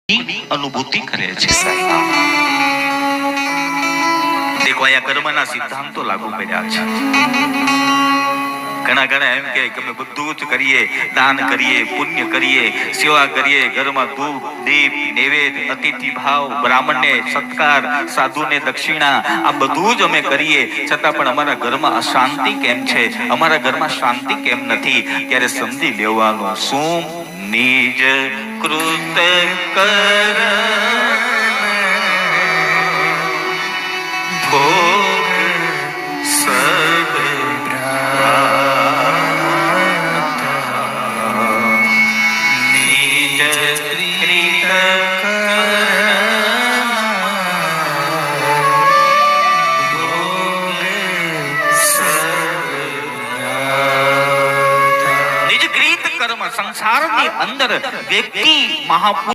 અનુભૂતિ કરે છે. દેખો અહીંયા કર્મના સિદ્ધાંતો લાગુ કર્યા છે. ઘણા એમ કે અમે બધું જ કરીએ, દાન કરીએ, પુણ્ય કરીએ, સેવા કરીએ, ઘરમાં ધૂપ દીપ નૈવેદ્ય અતિથિ ભાવ, બ્રાહ્મણને સત્કાર, સાધુને દક્ષિણા, આ બધું જ અમે કરીએ, છતાં પણ અમારા ઘરમાં અશાંતિ કેમ છે, અમારા ઘરમાં શાંતિ કેમ નથી? ત્યારે સમજી લેવાનું શું? નિજ કૃત કર ભોગ સબ નિજ કૃત સંસારની અંદર વ્યક્તિ મહાપુરુષ